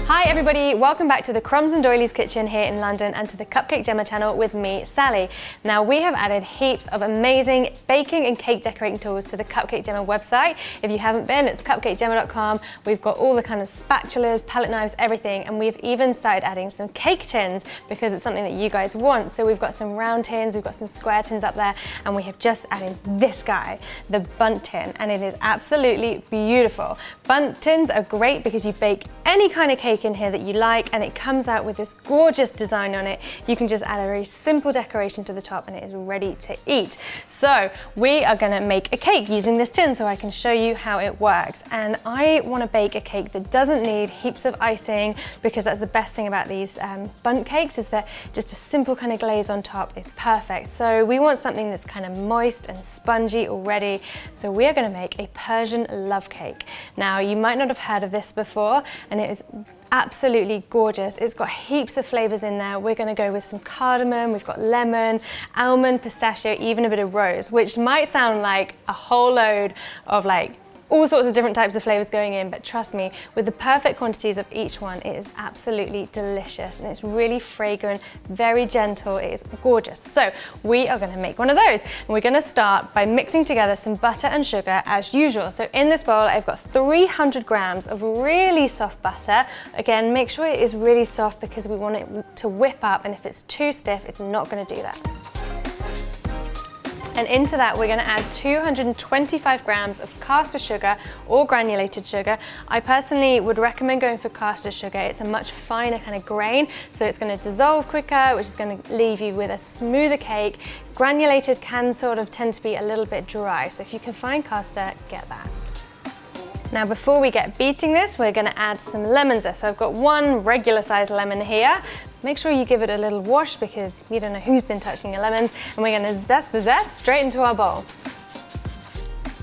Hi everybody, welcome back to the Crumbs and Doilies kitchen here in London and to the Cupcake Jemma channel with me, Sally. Now we have added heaps of amazing baking and cake decorating tools to the Cupcake Jemma website. If you haven't been, it's cupcakejemma.com. We've got all the kind of spatulas, palette knives, everything, and we've even started adding some cake tins because it's something that you guys want. So we've got some round tins, we've got some square tins up there, and we have just added this guy, the Bundt tin, and it is absolutely beautiful. Bundt tins are great because you bake any kind of cake in here that you like, and it comes out with this gorgeous design on it. You can just add a very simple decoration to the top and it is ready to eat. So we are going to make a cake using this tin so I can show you how it works. And I want to bake a cake that doesn't need heaps of icing, because that's the best thing about these Bundt cakes, is that just a simple kind of glaze on top is perfect. So we want something that's kind of moist and spongy already. So we are going to make a Persian Love Cake. Now you might not have heard of this before, and it is absolutely gorgeous. It's got heaps of flavors in there. We're gonna go with some cardamom, we've got lemon, almond, pistachio, even a bit of rose, which might sound like a whole load of like all sorts of different types of flavors going in, but trust me, with the perfect quantities of each one, it is absolutely delicious and it's really fragrant, very gentle, it is gorgeous. So we are gonna make one of those. And we're gonna start by mixing together some butter and sugar as usual. So in this bowl, I've got 300 grams of really soft butter. Again, make sure it is really soft because we want it to whip up, and if it's too stiff, it's not gonna do that. And into that, we're gonna add 225 grams of caster sugar or granulated sugar. I personally would recommend going for caster sugar. It's a much finer kind of grain, so it's gonna dissolve quicker, which is gonna leave you with a smoother cake. Granulated can sort of tend to be a little bit dry, so if you can find caster, get that. Now before we get beating this, we're gonna add some lemon zest. So I've got one regular sized lemon here. Make sure you give it a little wash because you don't know who's been touching your lemons. And we're gonna zest the zest straight into our bowl.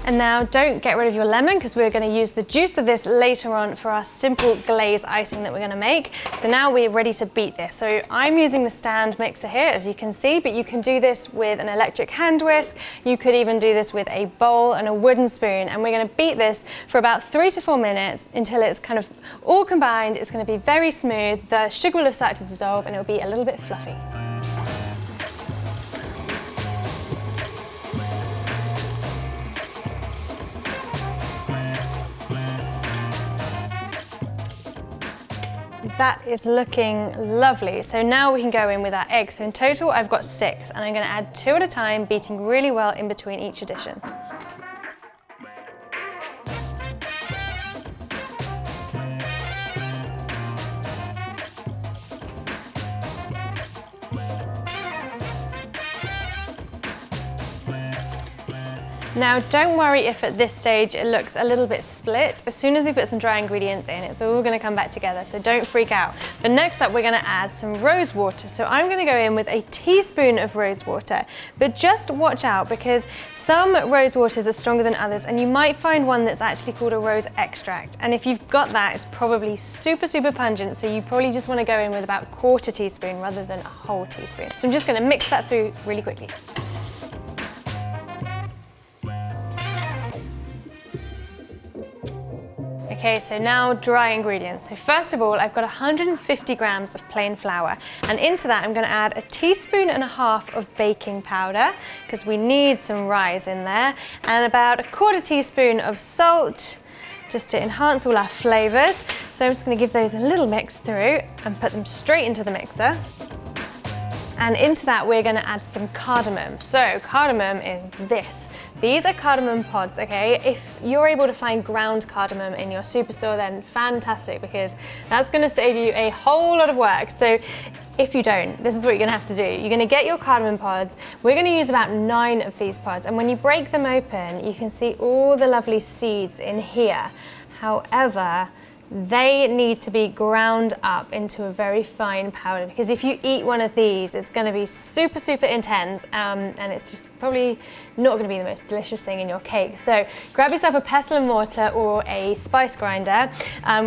And now don't get rid of your lemon because we're gonna use the juice of this later on for our simple glaze icing that we're gonna make. So now we're ready to beat this. So I'm using the stand mixer here, as you can see, but you can do this with an electric hand whisk. You could even do this with a bowl and a wooden spoon. And we're gonna beat this for about 3 to 4 minutes until it's kind of all combined. It's gonna be very smooth. The sugar will have started to dissolve and it'll be a little bit fluffy. That is looking lovely. So now we can go in with our eggs. So in total, I've got 6, and I'm gonna add 2 at a time, beating really well in between each addition. Now don't worry if at this stage it looks a little bit split. As soon as we put some dry ingredients in, it's all gonna come back together, so don't freak out. But next up, we're gonna add some rose water. So I'm gonna go in with a teaspoon of rose water, but just watch out because some rose waters are stronger than others, and you might find one that's actually called a rose extract. And if you've got that, it's probably super, super pungent, so you probably just wanna go in with about 1/4 teaspoon rather than a whole teaspoon. So I'm just gonna mix that through really quickly. Okay, so now dry ingredients. So first of all, I've got 150 grams of plain flour, and into that I'm gonna add 1.5 teaspoons of baking powder, because we need some rise in there, and about 1/4 teaspoon of salt, just to enhance all our flavors. So I'm just gonna give those a little mix through and put them straight into the mixer. And into that, we're gonna add some cardamom. So cardamom is this. These are cardamom pods, okay? If you're able to find ground cardamom in your superstore, then fantastic, because that's gonna save you a whole lot of work. So if you don't, this is what you're gonna have to do. You're gonna get your cardamom pods. We're gonna use about 9 of these pods. And when you break them open, you can see all the lovely seeds in here. However, they need to be ground up into a very fine powder, because if you eat one of these, it's going to be super, super intense, and it's just probably not going to be the most delicious thing in your cake. So grab yourself a pestle and mortar or a spice grinder.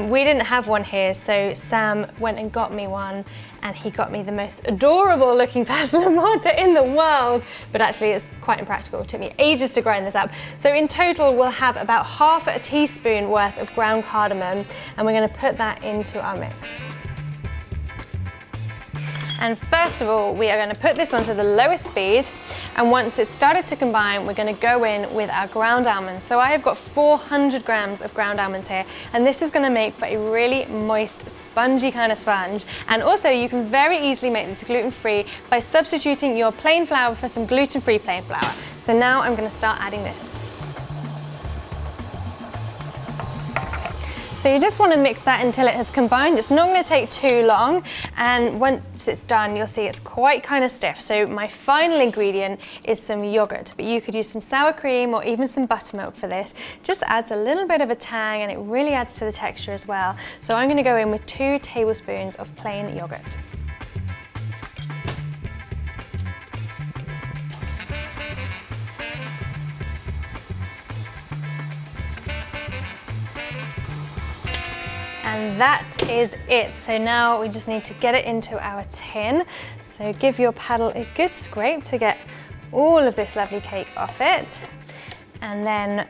We didn't have one here, so Sam went and got me one, and he got me the most adorable looking pestle and mortar in the world, but actually it's quite impractical. It took me ages to grind this up. So in total, we'll have about half a teaspoon worth of ground cardamom, and we're going to put that into our mix. And first of all, we are going to put this onto the lowest speed, and once it's started to combine, we're going to go in with our ground almonds. So I have got 400 grams of ground almonds here, and this is going to make for a really moist, spongy kind of sponge. And also, you can very easily make this gluten-free by substituting your plain flour for some gluten-free plain flour. So now I'm going to start adding this. So you just want to mix that until it has combined. It's not going to take too long, and once it's done, you'll see it's quite kind of stiff. So my final ingredient is some yogurt, but you could use some sour cream or even some buttermilk for this. Just adds a little bit of a tang, and it really adds to the texture as well. So I'm going to go in with 2 tablespoons of plain yogurt. And that is it. So now we just need to get it into our tin. So give your paddle a good scrape to get all of this lovely cake off it. And then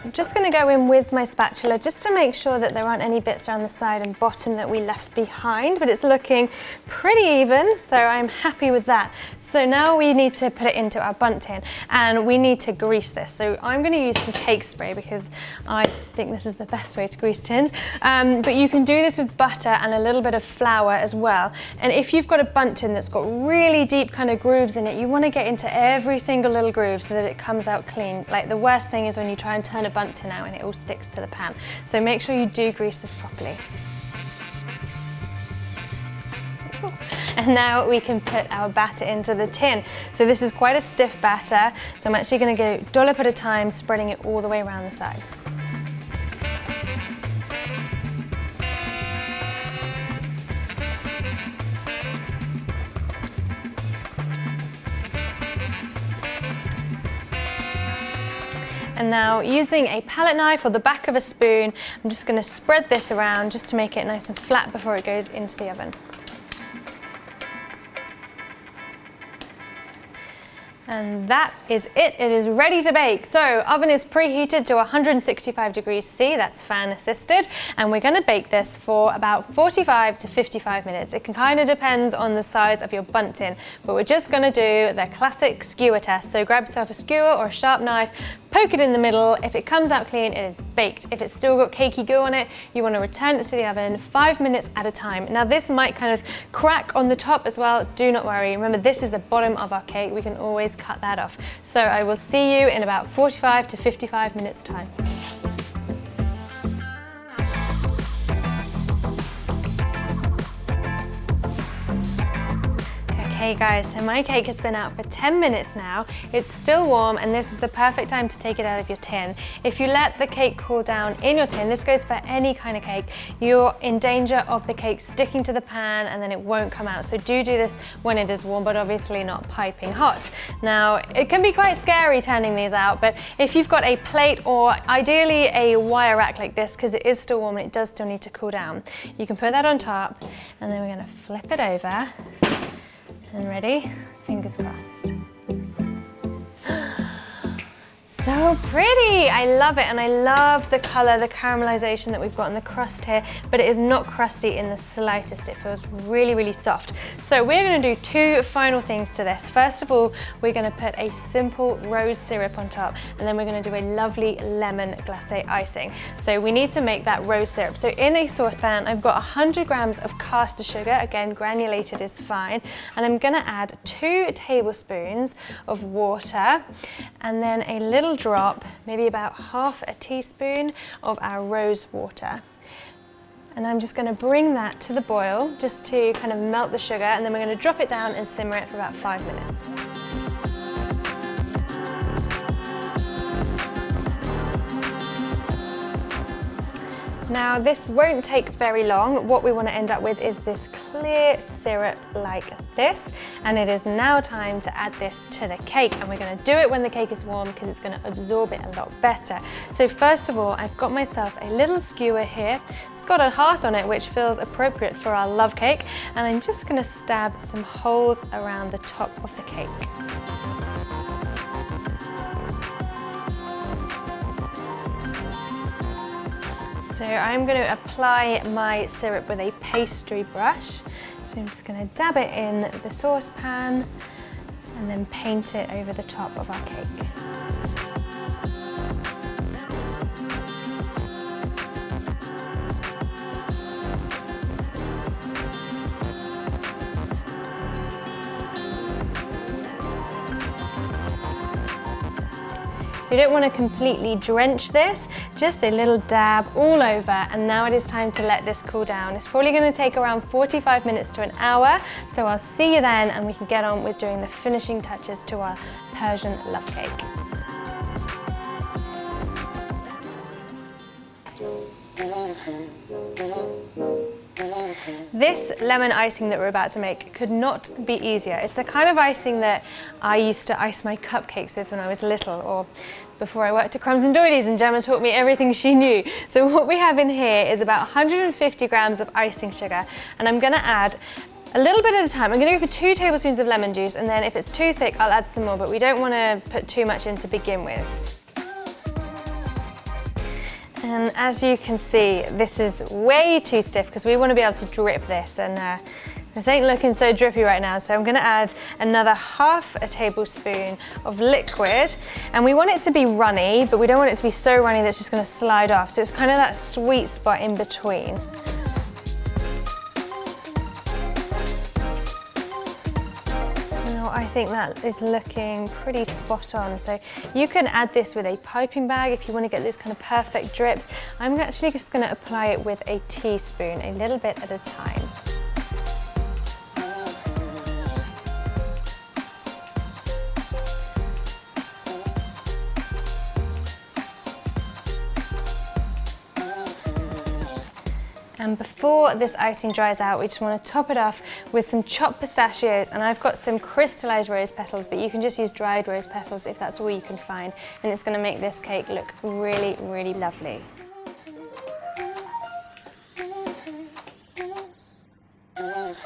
I'm just going to go in with my spatula just to make sure that there aren't any bits around the side and bottom that we left behind, but it's looking pretty even, so I'm happy with that. So now we need to put it into our bundt tin, and we need to grease this. So I'm going to use some cake spray because I think this is the best way to grease tins. But you can do this with butter and a little bit of flour as well. And if you've got a bundt tin that's got really deep kind of grooves in it, you want to get into every single little groove so that it comes out clean. Like, the worst thing is when you try and turn a bundt tin out and it all sticks to the pan. So make sure you do grease this properly. And now we can put our batter into the tin. So this is quite a stiff batter, so I'm actually going to go dollop at a time, spreading it all the way around the sides. And now, using a palette knife or the back of a spoon, I'm just going to spread this around just to make it nice and flat before it goes into the oven. And that is it. It is ready to bake. So oven is preheated to 165 degrees C, that's fan assisted, and we're going to bake this for about 45 to 55 minutes. It kind of depends on the size of your bundt tin, but we're just going to do the classic skewer test. So grab yourself a skewer or a sharp knife, poke it in the middle. If it comes out clean, it is baked. If it's still got cakey goo on it, you want to return it to the oven 5 minutes at a time. Now this might kind of crack on the top as well. Do not worry. Remember, this is the bottom of our cake. We can always cut that off. So I will see you in about 45 to 55 minutes time. Okay guys, so my cake has been out for 10 minutes now. It's still warm, and this is the perfect time to take it out of your tin. If you let the cake cool down in your tin, this goes for any kind of cake, you're in danger of the cake sticking to the pan and then it won't come out. So do this when it is warm, but obviously not piping hot. Now, it can be quite scary turning these out, but if you've got a plate or ideally a wire rack like this, because it is still warm and it does still need to cool down, you can put that on top, and then we're going to flip it over. And ready? Fingers crossed. So pretty! I love it, and I love the colour, the caramelization that we've got in the crust here, but it is not crusty in the slightest. It feels really, really soft. So we're going to do 2 final things to this. First of all, we're going to put a simple rose syrup on top, and then we're going to do a lovely lemon glacé icing. So we need to make that rose syrup. So in a saucepan, I've got 100 grams of caster sugar, again granulated is fine, and I'm going to add 2 tablespoons of water, and then a little drop, maybe about half a teaspoon of our rose water. And I'm just going to bring that to the boil just to kind of melt the sugar, and then we're going to drop it down and simmer it for about 5 minutes. Now this won't take very long. What we want to end up with is this clear syrup like this, and it is now time to add this to the cake, and we're going to do it when the cake is warm because it's going to absorb it a lot better. So first of all, I've got myself a little skewer here. It's got a heart on it which feels appropriate for our love cake, and I'm just going to stab some holes around the top of the cake. So I'm going to apply my syrup with a pastry brush. So I'm just going to dab it in the saucepan and then paint it over the top of our cake. So you don't want to completely drench this, just a little dab all over, and now it is time to let this cool down. It's probably going to take around 45 minutes to an hour, so I'll see you then and we can get on with doing the finishing touches to our Persian Love Cake. This lemon icing that we're about to make could not be easier. It's the kind of icing that I used to ice my cupcakes with when I was little, or before I worked at Crumbs and Doilies and Gemma taught me everything she knew. So what we have in here is about 150 grams of icing sugar, and I'm gonna add a little bit at a time. I'm gonna go for 2 tablespoons of lemon juice, and then if it's too thick, I'll add some more, but we don't wanna put too much in to begin with. And as you can see, this is way too stiff because we want to be able to drip this, and this ain't looking so drippy right now, so I'm going to add another half a tablespoon of liquid, and we want it to be runny, but we don't want it to be so runny that it's just going to slide off, so it's kind of that sweet spot in between. I think that is looking pretty spot on. So you can add this with a piping bag if you want to get those kind of perfect drips. I'm actually just going to apply it with a teaspoon, a little bit at a time. And before this icing dries out, we just want to top it off with some chopped pistachios, and I've got some crystallized rose petals, but you can just use dried rose petals if that's all you can find, and it's going to make this cake look really, really lovely. And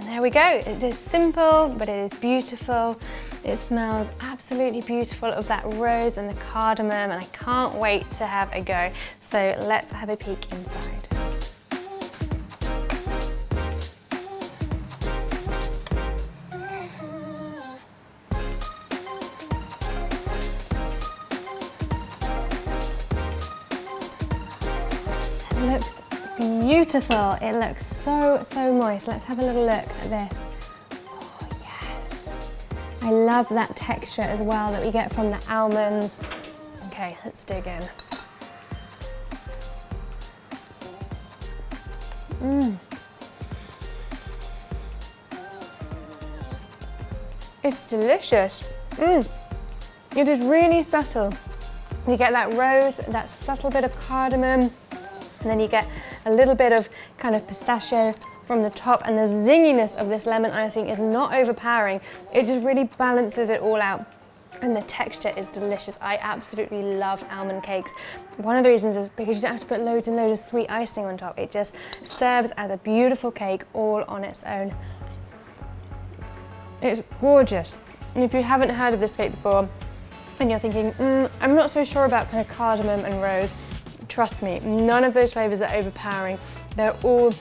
there we go. It is simple, but it is beautiful. It smells absolutely beautiful of that rose and the cardamom, and I can't wait to have a go. So let's have a peek inside. It looks beautiful. It looks so, so moist. Let's have a little look at this. I love that texture as well that we get from the almonds. Okay, let's dig in. It's delicious. It is really subtle. You get that rose, that subtle bit of cardamom, and then you get a little bit of kind of pistachio from the top, and the zinginess of this lemon icing is not overpowering. It just really balances it all out, and the texture is delicious. I absolutely love almond cakes. One of the reasons is because you don't have to put loads and loads of sweet icing on top. It just serves as a beautiful cake all on its own. It's gorgeous. And if you haven't heard of this cake before and you're thinking, I'm not so sure about kind of cardamom and rose, trust me, none of those flavors are overpowering. They're all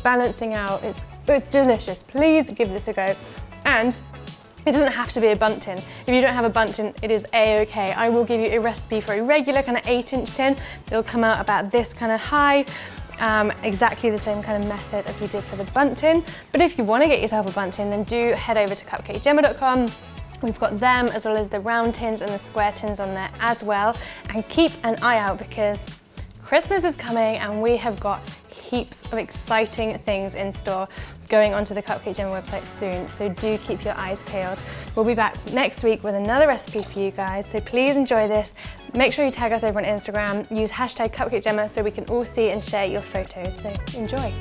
balancing out. It's delicious. Please give this a go. And it doesn't have to be a Bundt tin. If you don't have a Bundt tin, it is a-okay. I will give you a recipe for a regular kind of 8-inch tin. It'll come out about this kind of high, exactly the same kind of method as we did for the Bundt tin. But if you want to get yourself a Bundt tin, then do head over to cupcakejemma.com. We've got them as well as the round tins and the square tins on there as well. And keep an eye out because Christmas is coming and we have got heaps of exciting things in store going onto the Cupcake Jemma website soon, so do keep your eyes peeled. We'll be back next week with another recipe for you guys, so please enjoy this. Make sure you tag us over on Instagram, use hashtag Cupcake Jemma so we can all see and share your photos, so enjoy.